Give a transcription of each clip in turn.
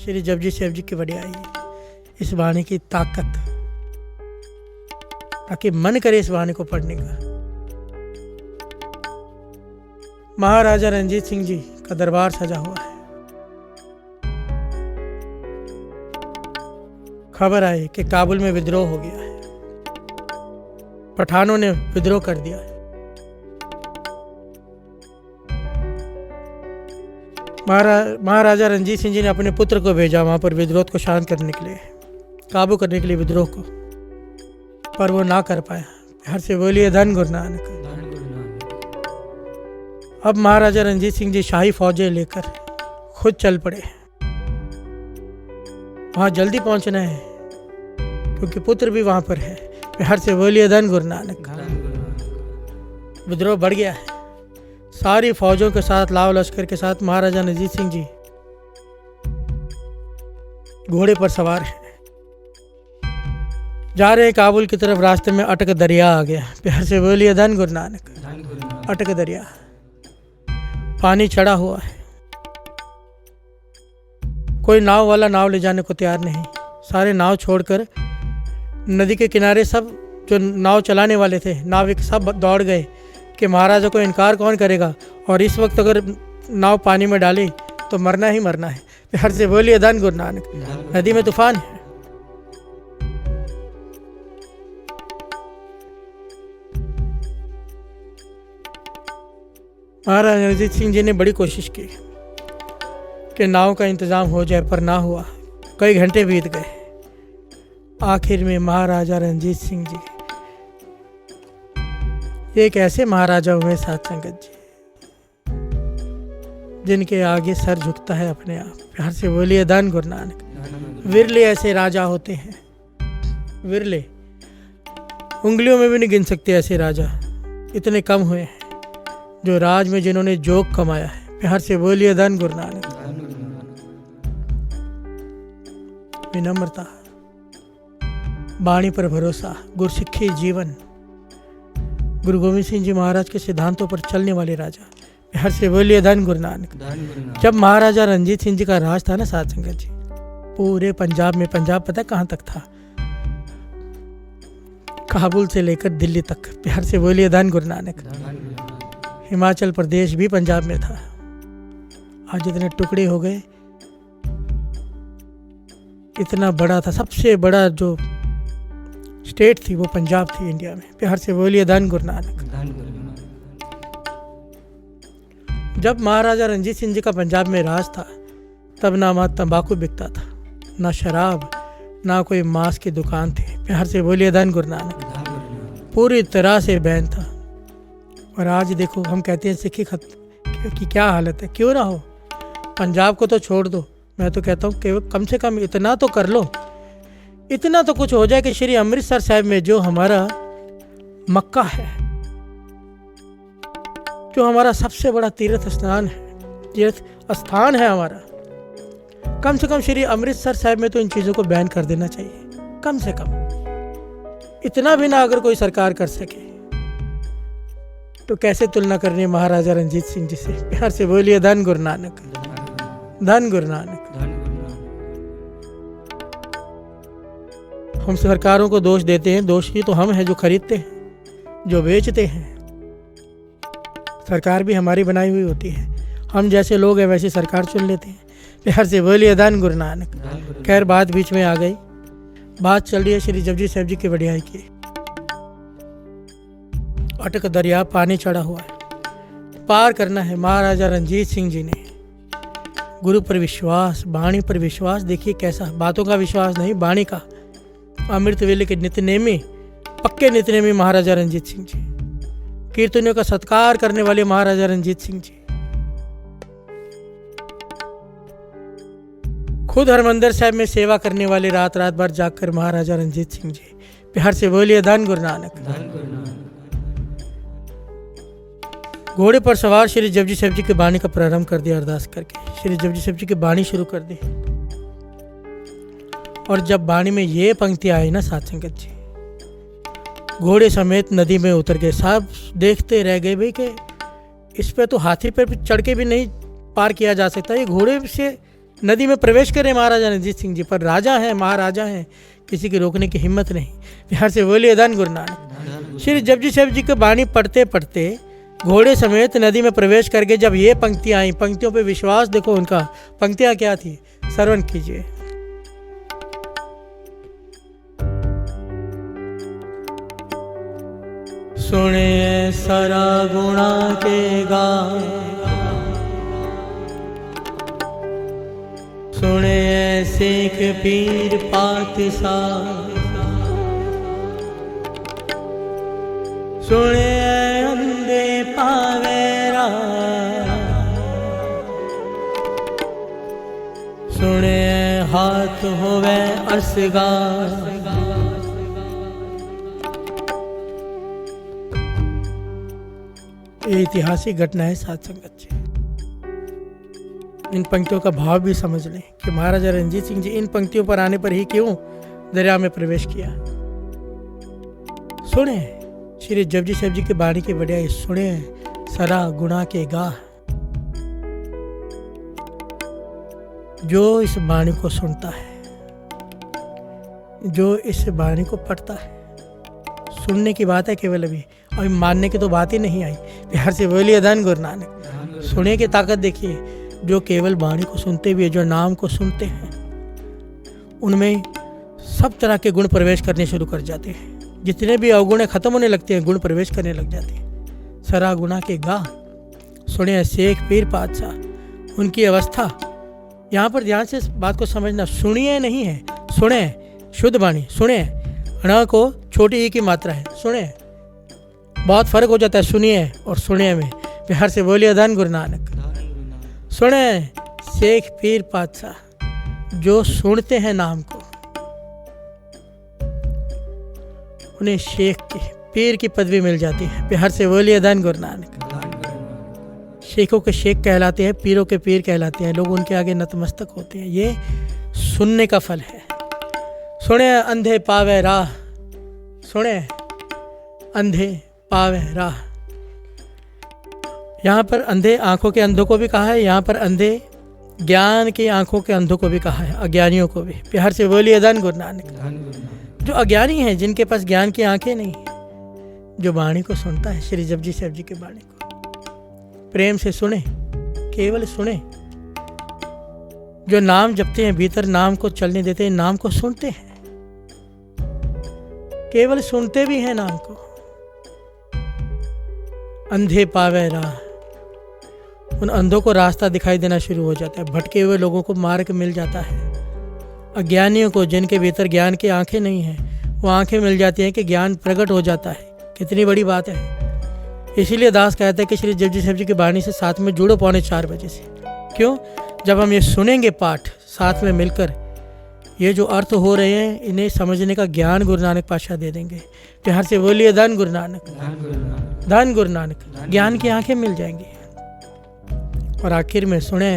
श्री जपजी साहिब जी की वडियाई, इस वाणी की ताकत, ताकि मन करे इस वाणी को पढ़ने का। महाराजा रणजीत सिंह जी का दरबार सजा हुआ है। खबर आई कि काबुल में विद्रोह हो गया है, पठानों ने विद्रोह कर दिया है। महाराजा रणजीत सिंह जी ने अपने पुत्र को भेजा वहां पर विद्रोह को शांत करने के लिए, काबू करने के लिए विद्रोह को, पर वो ना कर पाया। हर से बोलिए धन गुरु नानक। अब महाराजा रणजीत सिंह जी शाही फौजें लेकर खुद चल पड़े। वहां जल्दी पहुंचना है क्योंकि पुत्र भी वहां पर है। हर से बोलिए धन गुरु नानक। विद्रोह बढ़ गया है। सारी फौजों के साथ, लाव लश्कर के साथ महाराजा रणजीत सिंह जी घोड़े पर सवार हैं, जा रहे हैं काबुल की तरफ। रास्ते में अटक दरिया आ गया। प्यार से बोलिए धन गुरु नानक। अटक दरिया, पानी चढ़ा हुआ है, कोई नाव वाला नाव ले जाने को तैयार नहीं। सारे नाव छोड़कर नदी के किनारे सब जो नाव चलाने वाले थे, नाविक, सब दौड़ गए कि महाराजा को इनकार कौन करेगा, और इस वक्त अगर नाव पानी में डाली तो मरना ही मरना है। प्यार से बोलिए धन गुरु नानक। नदी में तूफान है। महाराजा रणजीत सिंह जी ने बड़ी कोशिश की कि नाव का इंतजाम हो जाए, पर ना हुआ। कई घंटे बीत गए। आखिर में महाराजा रणजीत सिंह जी एक ऐसे महाराजा हुए साथ संगत जी, जिनके आगे सर झुकता है अपने आप। प्यार से बोलिए धन गुरु नानक। विरले ऐसे राजा होते हैं, विरले, उंगलियों में भी नहीं गिन सकते ऐसे राजा, इतने कम हुए हैं जो राज में जिन्होंने जोग कमाया है। प्यार से बोलिए धन गुरु नानक। विनम्रता, वाणी पर भरोसा, गुरसिक्खी जीवन, गुरु गोविंद सिंह जी महाराज के सिद्धांतों पर चलने वाले राजा। प्यार से बोलिए धन गुरु नानक। जब महाराजा रणजीत सिंह जी का राज था ना साध संगत जी, पूरे पंजाब में, पंजाब पता कहाँ तक था, काबुल से लेकर दिल्ली तक। प्यार से बोलिए धन गुरु नानक। हिमाचल प्रदेश भी पंजाब में था। आज जितने टुकड़े हो गए, इतना बड़ा था, सबसे बड़ा जो स्टेट थी वो पंजाब थी इंडिया में। प्यार से बोलिए धन गुरु नानक। जब महाराजा रणजीत सिंह जी का पंजाब में राज था, तब ना वहाँ तंबाकू बिकता था, ना शराब, ना कोई मांस की दुकान थी। प्यार से बोलिए धन गुरु नानक। पूरी तरह से बैन था। और आज देखो, हम कहते हैं सिक्खी की क्या हालत है। क्यों ना हो, पंजाब को तो छोड़ दो, मैं तो कहता हूँ कि कम से कम इतना तो कर लो, इतना तो कुछ हो जाए कि श्री अमृतसर साहिब में जो हमारा मक्का है, जो हमारा सबसे बड़ा तीर्थ स्थान है हमारा, कम से कम श्री अमृतसर साहिब में तो इन चीज़ों को बैन कर देना चाहिए। कम से कम इतना भी ना अगर कोई सरकार कर सके, तो कैसे तुलना करनी महाराजा रणजीत सिंह जी से। प्यार से बोलिए धन गुरु नानक। धन गुरु नानक। हम सरकारों को दोष देते हैं, दोषी तो हम हैं जो खरीदते हैं, जो बेचते हैं। सरकार भी हमारी बनाई हुई होती है, हम जैसे लोग हैं वैसे सरकार चुन लेते हैं। प्यार से बोलिए धन गुरु नानक। खैर, बात बीच में आ गई। बात चल रही है श्री जपजी साहिब जी की वडियाई की। अटक दरिया, पानी चढ़ा हुआ है, पार करना है। महाराजा रणजीत सिंह जी ने गुरु पर विश्वास, वाणी पर विश्वास, देखिए कैसा, बातों का विश्वास नहीं, वाणी का। अमृत वेले के नित्यनेमी, पक्के नित्यनेमी महाराजा रणजीत सिंह जी, कीर्तनियों का सत्कार करने वाले महाराजा रणजीत सिंह जी, खुद हरमंदिर साहिब में सेवा करने वाले, रात रात भर जाकर महाराजा रणजीत सिंह जी। प्यार से बोलिए धन गुरु नानक। घोड़े पर सवार श्री जपजी साहिब जी की वाणी का प्रारंभ कर दिया। अरदास करके श्री जपजी साहिब जी की वाणी शुरू कर दी। और जब वाणी में ये पंक्ति आई ना साथ संगत जी, घोड़े समेत नदी में उतर गए। सब देखते रह गए भाई कि इस पे तो हाथी पर चढ़ के भी नहीं पार किया जा सकता, ये घोड़े से नदी में प्रवेश करे महाराजा रणजीत सिंह जी, पर राजा हैं, महाराजा हैं, किसी की रोकने की हिम्मत नहीं। बिहार से बोलिए धन गुरु नानक। श्री जपजी साहब जी की वाणी पढ़ते पढ़ते घोड़े समेत नदी में प्रवेश करके जब ये पंक्तियां आई, पंक्तियों पे विश्वास देखो उनका, पंक्तियां क्या थी, श्रवण कीजिए। सुने सरा गुणा के गा, सुने सिख पीर पातशाह, सुने अंधे पावेरा, सुने हाथ होवे असगा। ये ऐतिहासिक घटना है साथ संगत जी। इन पंक्तियों का भाव भी समझ लें कि महाराजा रणजीत सिंह जी इन पंक्तियों पर आने पर ही क्यों दरिया में प्रवेश किया। सुने श्री जपजी साहब जी की बाणी की बढ़िया, सुने सरा गुणा के गा। जो इस बाणी को सुनता है, जो इस बाणी को पढ़ता है, सुनने की बात है केवल, अभी मानने की तो बात ही नहीं आई। बिहार से बोलिए धन गुरु नानक। सुने की ताकत देखिए, जो केवल बाणी को सुनते भी है, जो नाम को सुनते हैं, उनमें सब तरह के गुण प्रवेश करने शुरू कर जाते हैं। जितने भी अवगुण खत्म होने लगते हैं, गुण प्रवेश करने लग जाते हैं। सरा गुणा के गा, सुने शेख पीर पातशाह। उनकी अवस्था, यहाँ पर ध्यान से बात को समझना, सुनिए नहीं है, सुने, शुद्ध बाणी, सुने, ण को छोटी ई की मात्रा है, सुने। बहुत फर्क हो जाता है सुनिए और सुने में। बिहार से बोलिए धन गुरु नानक। सुने शेख पीर पातशाह, जो सुनते हैं नाम को, उन्हें शेख की, पीर की पदवी मिल जाती है। बिहार से बोलिए धन गुरु नानक। शेखों के शेख कहलाते हैं, पीरों के पीर कहलाते हैं, लोग उनके आगे नतमस्तक होते हैं। ये सुनने का फल है। सुने अंधे पावे राह, सुने अंधे पावे राह। यहाँ पर अंधे आंखों के अंधों को भी कहा है, यहाँ पर अंधे ज्ञान की आंखों के अंधों को भी कहा है, अज्ञानियों को भी। बिहार से बोलिए धन गुरु नानक। जो अज्ञानी हैं, जिनके पास ज्ञान की आंखें नहीं, जो वाणी को सुनता है, श्री जपजी साहब जी की वाणी को प्रेम से सुने, केवल सुने। जो नाम जपते हैं, भीतर नाम को चलने देते हैं, नाम को सुनते हैं, केवल सुनते भी हैं नाम को। अंधे पावे राह, उन अंधों को रास्ता दिखाई देना शुरू हो जाता है, भटके हुए लोगों को मार्ग मिल जाता है। अज्ञानियों को, जिनके भीतर ज्ञान की आंखें नहीं हैं, वो आंखें मिल जाती हैं कि ज्ञान प्रकट हो जाता है। कितनी बड़ी बात है। इसीलिए दास कहते हैं कि श्री जपजी साहब जी की वाणी से साथ में जुड़ो 3:45 बजे से। क्यों? जब हम ये सुनेंगे पाठ साथ में मिलकर, ये जो अर्थ हो रहे हैं, इन्हें समझने का ज्ञान गुरु नानक पातशाह दे देंगे। बिहार से बोलिए धन गुरु नानक। धन गुरु नानक। ज्ञान की आंखें मिल जाएंगी। और आखिर में सुने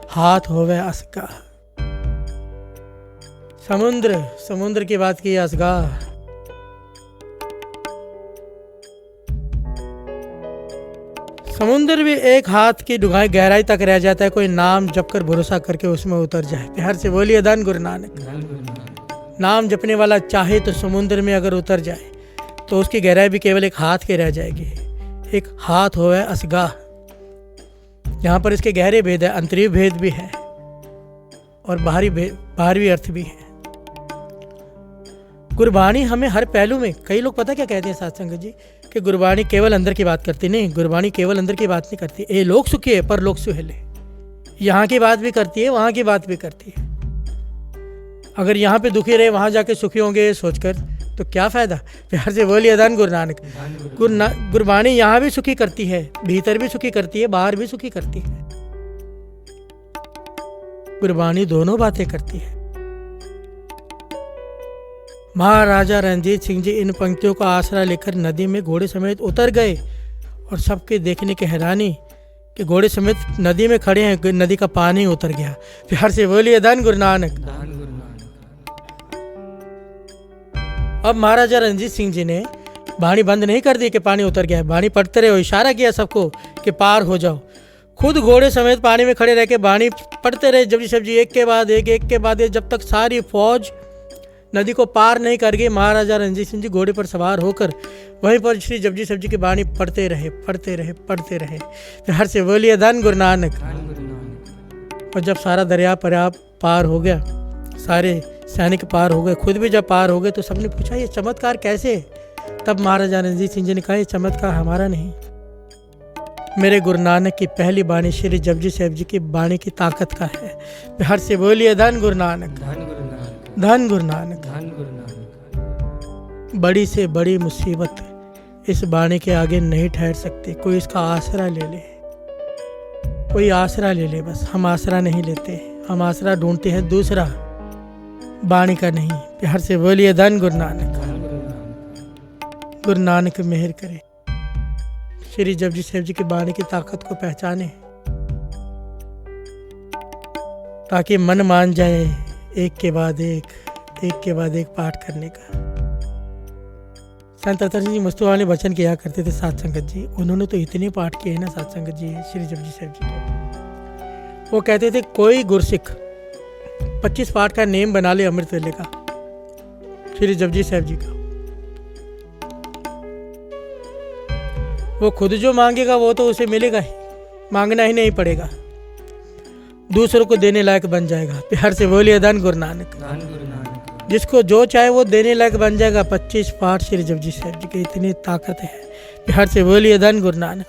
हाथ होवे असगा। समुद्र, समुद्र की बात की असगा। समुद्र भी एक हाथ की डूंघाई गहराई तक रह जाता है, कोई नाम जप कर भरोसा करके उसमें उतर जाए। बिहार से बोलिए धन गुरु नानक। नाम जपने वाला चाहे तो समुद्र में अगर उतर जाए तो उसकी गहराई भी केवल एक हाथ की रह जाएगी। एक हाथ होवे असगा। यहाँ पर इसके गहरे भेद है, अंतरीय भेद भी है और बाहरी अर्थ भी है। गुरबाणी हमें हर पहलू में, कई लोग पता क्या कहते हैं साथ संगत जी, कि गुरबाणी केवल अंदर की बात करती नहीं। गुरबाणी केवल अंदर की बात नहीं करती। ये लोग सुखी है पर लोग सुहेले। यहाँ की बात भी करती है, वहाँ की बात भी करती है। अगर यहाँ पे दुखी रहे, वहाँ जाके सुखी होंगे सोचकर, तो क्या फायदा। प्यार से बोलिए धन गुरु नानक। गुरबाणी यहाँ भी सुखी करती है, भीतर भी सुखी करती है, बाहर भी सुखी करती है। गुरबाणी दोनों बातें करती है। महाराजा रणजीत सिंह जी इन पंक्तियों का आसरा लेकर नदी में घोड़े समेत उतर गए और सबके देखने की हैरानी कि घोड़े समेत नदी में खड़े हैं, नदी का पानी उतर गया। प्यार से बोलिए धन गुरु नानक। अब महाराजा रणजीत सिंह जी ने वाणी बंद नहीं कर दी कि पानी उतर गया है। वाणी पढ़ते रहे, इशारा किया सबको कि पार हो जाओ। खुद घोड़े समेत पानी में खड़े रह के बाणी पढ़ते रहे जपजी साहिब जी, एक के बाद एक, जब तक सारी फौज नदी को पार नहीं कर गई। महाराजा रणजीत सिंह जी घोड़े पर सवार होकर वहीं पर श्री जपजी साहिब जी की बाणी पढ़ते रहे। फिर हर से बोलिए धन गुरु नानक। और जब सारा दरिया पार हो गया, सारे सैनिक पार हो गए, खुद भी जब पार हो गए, तो सबने पूछा ये चमत्कार कैसे? तब महाराजा रणजीत सिंह जी ने कहा ये चमत्कार हमारा नहीं, मेरे गुरु नानक की पहली बाणी श्री जपजी साहिब जी की बाणी की ताकत का है। हर से बोलिए धन गुरु नानक, धन गुरु नानक। बड़ी से बड़ी मुसीबत इस बाणी के आगे नहीं ठहर सकती। कोई इसका आसरा ले ले, कोई आसरा ले ले, बस हम आसरा नहीं लेते, हम आसरा ढूंढते हैं दूसरा, बाणी का नहीं। प्यार से बोलिए धन गुरु नानक। गुरु नानक मेहर करे, श्री जपजी साहिब जी की बाणी की ताकत को पहचाने, ताकि मन मान जाए एक के बाद एक पाठ करने का। संत अतर सिंह जी मुस्तफा ने वचन किया करते थे साध संगत जी, उन्होंने तो इतने पाठ किए हैं ना साध संगत जी श्री जपजी साहिब जी के। वो कहते थे कोई गुरसिख 25 पाठ का नेम बना ले अमृत वेले का, श्री जपजी साहिब जी का, वो खुद जो मांगेगा वो तो उसे मिलेगा ही, मांगना ही नहीं पड़ेगा, दूसरों को देने लायक बन जाएगा। प्यार से बोलिए धन गुरु नानक। जिसको जो चाहे वो देने लायक बन जाएगा। 25 पाठ श्री जपजी साहिब जी की इतनी ताकत है। प्यार से बोलिए धन गुरु नानक।